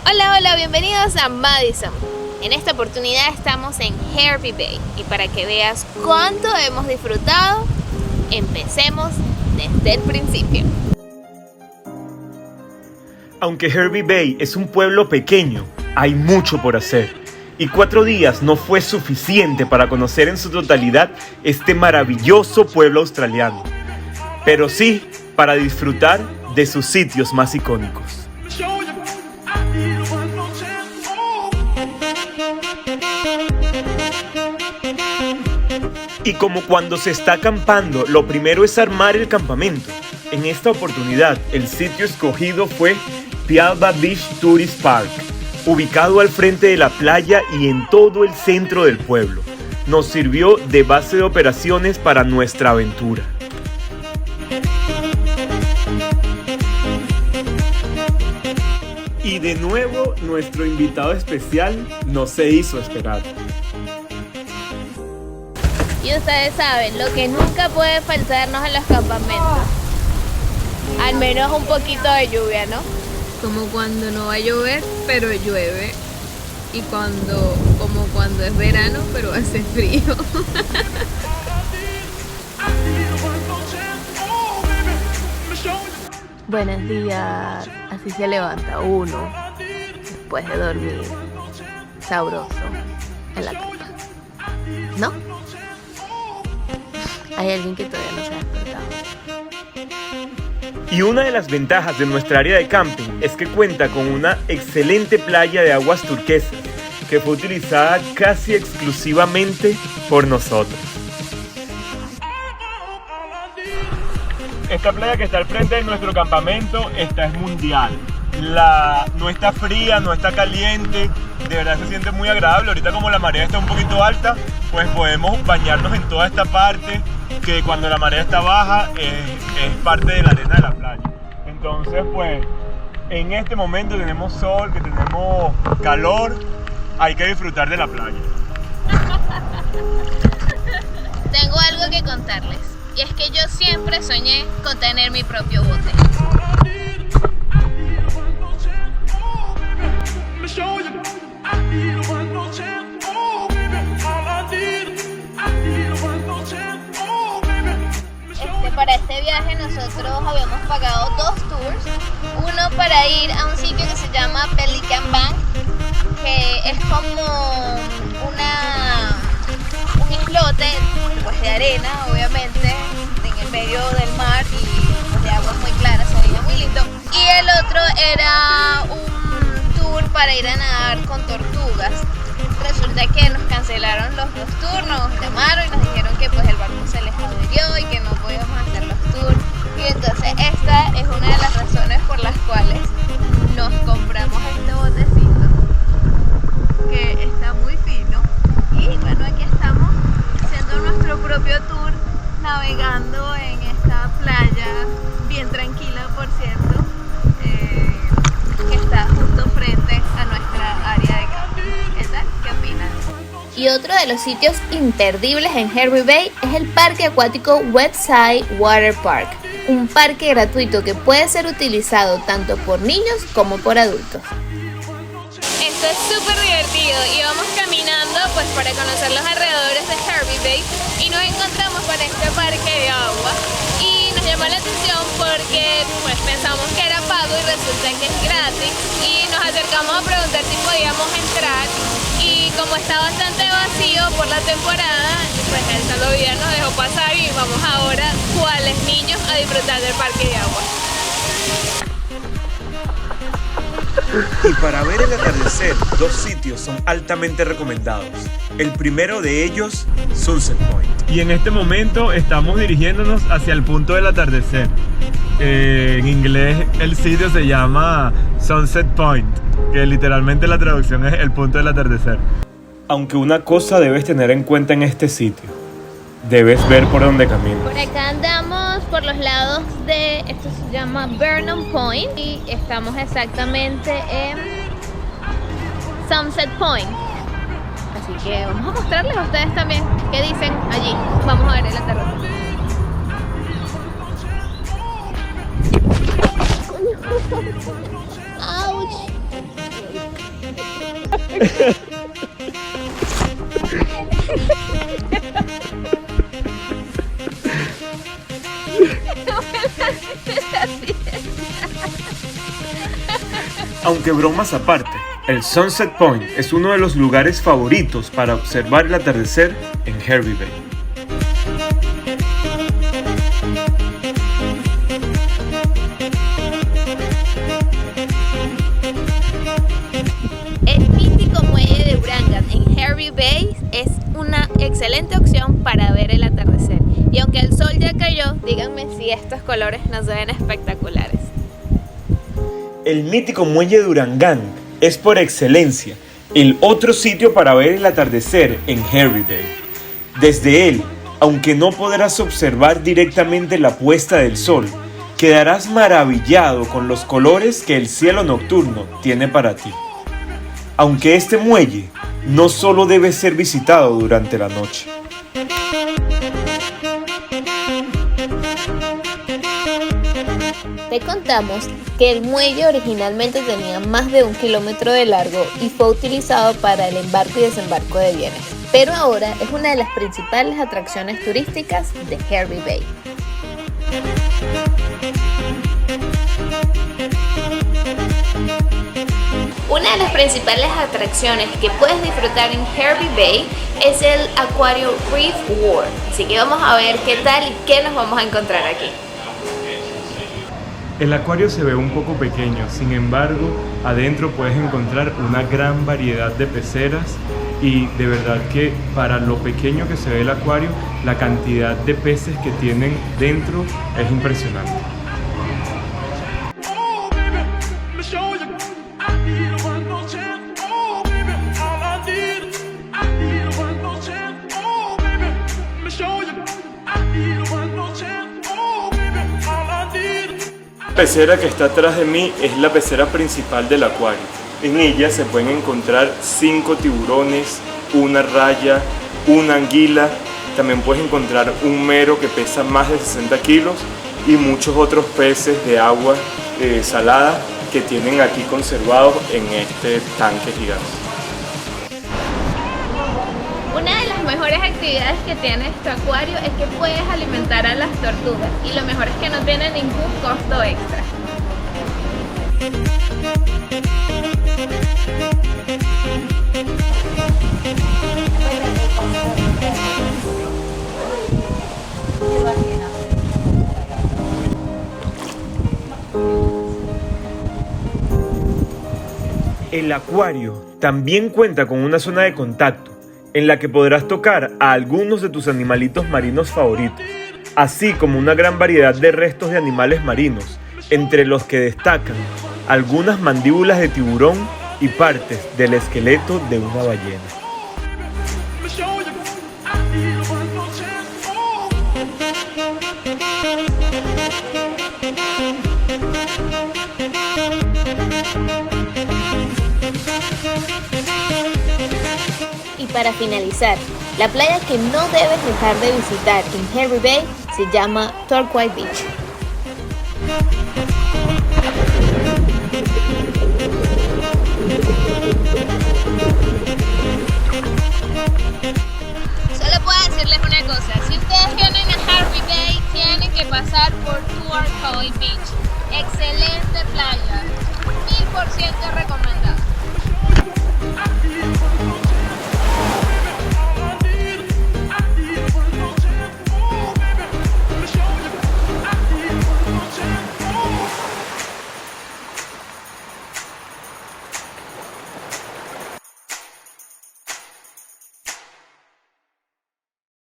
Hola, hola, bienvenidos a Madison. En esta oportunidad estamos en Hervey Bay y para que veas cuánto hemos disfrutado, empecemos desde el principio. Aunque Hervey Bay es un pueblo pequeño, hay mucho por hacer. Y 4 días no fue suficiente para conocer en su totalidad este maravilloso pueblo australiano. Pero sí para disfrutar de sus sitios más icónicos. Y como cuando se está acampando, lo primero es armar el campamento. En esta oportunidad, el sitio escogido fue Pialba Beach Tourist Park, ubicado al frente de la playa y en todo el centro del pueblo. Nos sirvió de base de operaciones para nuestra aventura. Y de nuevo, nuestro invitado especial no se hizo esperar. Y ustedes saben, lo que nunca puede faltarnos en los campamentos, al menos un poquito de lluvia, ¿no? Como cuando no va a llover, pero llueve. Y como cuando es verano, pero hace frío. Buenos días, así se levanta uno después de dormir sabroso en la cama, ¿no? Hay alguien que todavía no se ha despertado. Y una de las ventajas de nuestra área de camping es que cuenta con una excelente playa de aguas turquesas que fue utilizada casi exclusivamente por nosotros. Esta playa que está al frente de nuestro campamento, esta es mundial. No está fría, no está caliente, de verdad se siente muy agradable. Ahorita como la marea está un poquito alta, pues podemos bañarnos en toda esta parte que cuando la marea está baja es parte de la arena de la playa. Entonces pues en este momento tenemos sol, que tenemos calor, hay que disfrutar de la playa. Tengo algo que contarles, y es que yo siempre soñé con tener mi propio bote. Para este viaje nosotros habíamos pagado 2 tours, uno para ir a un sitio que se llama Pelican Bank, que es como un islote pues, de arena, obviamente, en el medio del mar y pues, de aguas muy claras, se veía muy lindo. Y el otro era un tour para ir a nadar con tortugas. Resulta que nos cancelaron los 2 tours, nos llamaron y nos dijeron que pues el barco se les averió y que no podíamos hacer los tours. Y entonces esta es una de las razones por las cuales nos compramos este botecito, que está muy fino. Y bueno, aquí estamos haciendo nuestro propio tour, navegando en esta playa, bien tranquila por cierto, que está justo frente a nuestra área de camping. ¿Qué opinan? Y otro de los sitios imperdibles en Hervey Bay es el parque acuático Westside Water Park, un parque gratuito que puede ser utilizado tanto por niños como por adultos. Esto es súper divertido y vamos caminando pues para conocer los alrededores de Hervey Bay y nos encontramos con este parque de agua y nos llamó la atención porque pues pensamos que era pago y resulta que es gratis y nos acercamos a preguntar si podíamos entrar y como está bastante vacío por la temporada pues el salvavidas nos dejó pasar y vamos ahora cuáles niños a disfrutar del parque de agua. Y para ver el atardecer, 2 sitios son altamente recomendados. El primero de ellos, Sunset Point. Y en este momento estamos dirigiéndonos hacia el punto del atardecer. En inglés el sitio se llama Sunset Point, que literalmente la traducción es el punto del atardecer. Aunque una cosa debes tener en cuenta en este sitio, debes ver por dónde caminas. Por acá andamos por los lados de, esto se llama Vernon Point y estamos exactamente en Sunset Point. Así que vamos a mostrarles a ustedes también qué dicen allí. Vamos a ver el atardecer. ¡Auch! Aunque bromas aparte, el Sunset Point es uno de los lugares favoritos para observar el atardecer en Hervey Bay. El mítico muelle de Wrangham en Hervey Bay es una excelente opción para ver el atardecer. Y aunque el sol ya cayó, díganme si estos colores no se ven espectaculares. El mítico muelle de Wrangham es por excelencia el otro sitio para ver el atardecer en Hervey Bay. Desde él, aunque no podrás observar directamente la puesta del sol, quedarás maravillado con los colores que el cielo nocturno tiene para ti. Aunque este muelle no solo debe ser visitado durante la noche. Te contamos que el muelle originalmente tenía más de 1 kilómetro de largo y fue utilizado para el embarque y desembarco de bienes, pero ahora es una de las principales atracciones turísticas de Hervey Bay. Una de las principales atracciones que puedes disfrutar en Hervey Bay es el acuario Reef World, así que vamos a ver qué tal y qué nos vamos a encontrar aquí. El acuario se ve un poco pequeño, sin embargo, adentro puedes encontrar una gran variedad de peceras y de verdad que para lo pequeño que se ve el acuario, la cantidad de peces que tienen dentro es impresionante. La pecera que está atrás de mí es la pecera principal del acuario. En ella se pueden encontrar 5 tiburones, una raya, una anguila. También puedes encontrar un mero que pesa más de 60 kilos y muchos otros peces de agua salada que tienen aquí conservados en este tanque gigante. Una de las mejores actividades que tiene este acuario es que puedes alimentar a las tortugas y lo mejor es que no tiene ningún costo extra. El acuario también cuenta con una zona de contacto en la que podrás tocar a algunos de tus animalitos marinos favoritos, así como una gran variedad de restos de animales marinos, entre los que destacan algunas mandíbulas de tiburón y partes del esqueleto de una ballena. Y para finalizar, la playa que no debes dejar de visitar en Hervey Bay se llama Turquoise Beach.